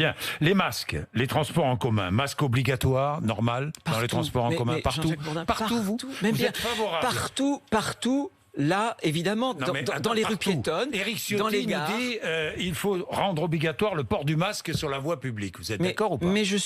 Bien. Les masques, les transports en commun, masque obligatoire, normal, dans les transports en commun, partout. Jean-Jacques Bourdin, Partout, vous bien, êtes favorable. Partout. Là, évidemment, Non, mais dans les rues piétonnes, Éric Ciotti dans les nous gares. dit il faut rendre obligatoire le port du masque sur la voie publique. Vous êtes d'accord ou pas? Mais je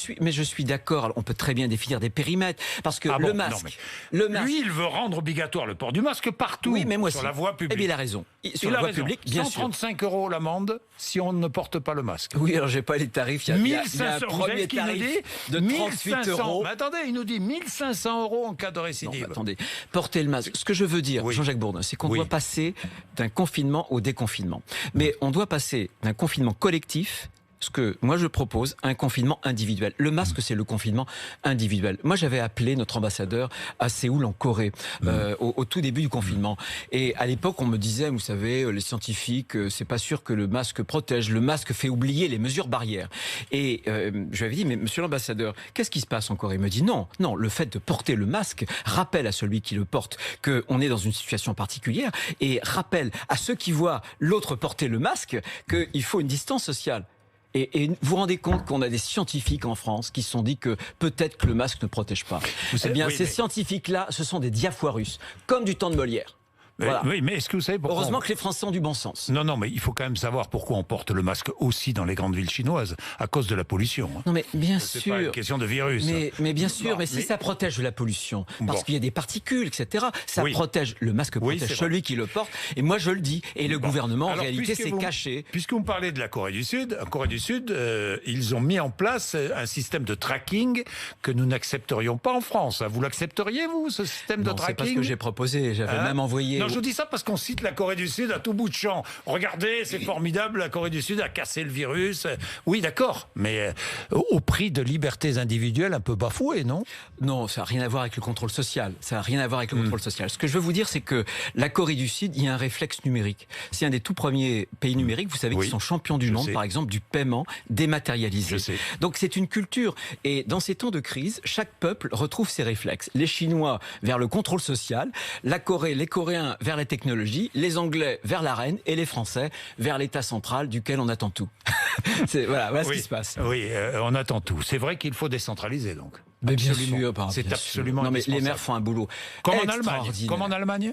suis d'accord. Alors, on peut très bien définir des périmètres parce que le masque, Lui, il veut rendre obligatoire le port du masque partout, oui, mais moi sur aussi. la voie publique. Eh bien, il a raison. Sur Il la a voie raison. publique, bien sûr. 135 € l'amende si on ne porte pas le masque. Oui, alors j'ai pas les tarifs. Il y a un 1500, premier tarif de 38 €. Mais attendez, il nous dit 1500 € en cas de Non, récidive. mais attendez, porter le masque. Ce que je veux dire, Oui. Jean-Jacques Bourdin, c'est qu'on Oui. doit passer d'un confinement au déconfinement. Mais on doit passer d'un confinement collectif, ce que moi je propose, à un confinement individuel. Le masque, c'est le confinement individuel. Moi, j'avais appelé notre ambassadeur à Séoul, en Corée, au tout début du confinement. Et à l'époque, on me disait, vous savez, les scientifiques, c'est pas sûr que le masque protège. Le masque fait oublier les mesures barrières. Et je lui avais dit, mais monsieur l'ambassadeur, qu'est-ce qui se passe en Corée? Il me dit, non, le fait de porter le masque rappelle à celui qui le porte qu'on est dans une situation particulière et rappelle à ceux qui voient l'autre porter le masque qu'il faut une distance sociale. Et vous vous rendez compte qu'on a des scientifiques en France qui se sont dit que peut-être que le masque ne protège pas. Eh bien, ces scientifiques-là, ce sont des diafoirus, comme du temps de Molière. Voilà. Oui, mais est-ce que vous savez pourquoi Heureusement que les Français ont du bon sens. Non, mais il faut quand même savoir pourquoi on porte le masque aussi dans les grandes villes chinoises, à cause de la pollution. Non, mais bien C'est sûr. pas une question de virus. Mais bien sûr, Bon, mais si ça protège de la pollution, parce Bon. qu'il y a des particules, etc., ça Oui. protège, le masque Oui, protège c'est celui qui le porte. Et moi, je le dis. Et le gouvernement, en Alors, réalité, puisque s'est vous- caché. Puisque vous me parlez de la Corée du Sud, en Corée du Sud, ils ont mis en place un système de tracking que nous n'accepterions pas en France. Vous l'accepteriez, vous, ce système de Non, c'est tracking? pas ce que j'ai proposé. J'avais Hein? même envoyé. Non, je vous dis ça parce qu'on cite la Corée du Sud à tout bout de champ. Regardez, c'est formidable, la Corée du Sud a cassé le virus. Oui, d'accord, mais au prix de libertés individuelles un peu bafouées, non? Non, ça n'a rien à voir avec le contrôle social. Ça n'a rien à voir avec le contrôle social. Ce que je veux vous dire, c'est que la Corée du Sud, il y a un réflexe numérique. C'est un des tout premiers pays numériques, vous savez, Oui. qui sont champions du Je monde, sais. par exemple, du paiement dématérialisé. Je sais. Donc c'est une culture. Et dans ces temps de crise, chaque peuple retrouve ses réflexes. Les Chinois vers le contrôle social, la Corée, les Coréens vers la technologie, les Anglais vers la reine et les Français vers l'État central duquel on attend tout. Voilà ce qui se passe. Oui, on attend tout. C'est vrai qu'il faut décentraliser, donc. Mais bien Absolument. sûr, C'est bien absolument sûr. Non, mais les indispensable. maires font un boulot Comme en Allemagne. extraordinaire. Comme en Allemagne.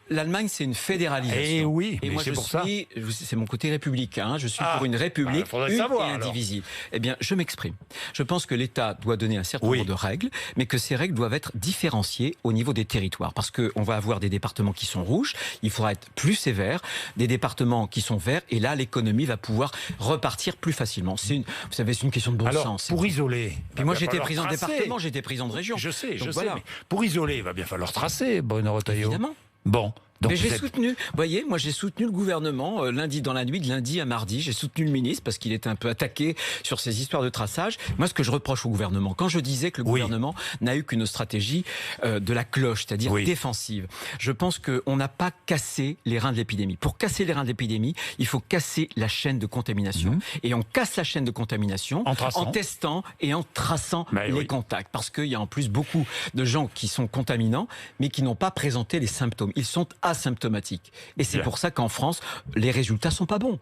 L'Allemagne, c'est une fédéralisation. Eh oui, et mais moi, c'est pour ça. c'est mon côté républicain. Je suis pour une bah, république faudrait une savoir, et alors. indivisible. Eh bien, je m'exprime. Je pense que l'État doit donner un certain Oui. nombre de règles, mais que ces règles doivent être différenciées au niveau des territoires. Parce qu'on va avoir des départements qui sont rouges, il faudra être plus sévère, des départements qui sont verts, et là, l'économie va pouvoir repartir plus facilement. Vous savez, c'est une question de bon Alors, sens. pour isoler... Puis moi, il va j'étais falloir président de tracer. département, j'étais président de région. Je sais, Donc voilà. mais pour isoler, il va bien falloir tracer, Bruno Retailleau. Évidemment. Bon. Donc Mais j'ai vous êtes- soutenu, vous voyez, moi j'ai soutenu le gouvernement lundi dans la nuit, de lundi à mardi. J'ai soutenu le ministre parce qu'il était un peu attaqué sur ces histoires de traçage. Moi, ce que je reproche au gouvernement, quand je disais que le Oui. gouvernement n'a eu qu'une stratégie de la cloche, c'est-à-dire Oui. défensive, je pense qu'on n'a pas cassé les reins de l'épidémie. Pour casser les reins de l'épidémie, il faut casser la chaîne de contamination. Et on casse la chaîne de contamination En traçant. testant et en traçant Ben les oui. contacts. Parce qu'il y a en plus beaucoup de gens qui sont contaminants, mais qui n'ont pas présenté les symptômes. Ils sont asymptomatiques. Et c'est Bien. pour ça qu'en France, les résultats sont pas bons.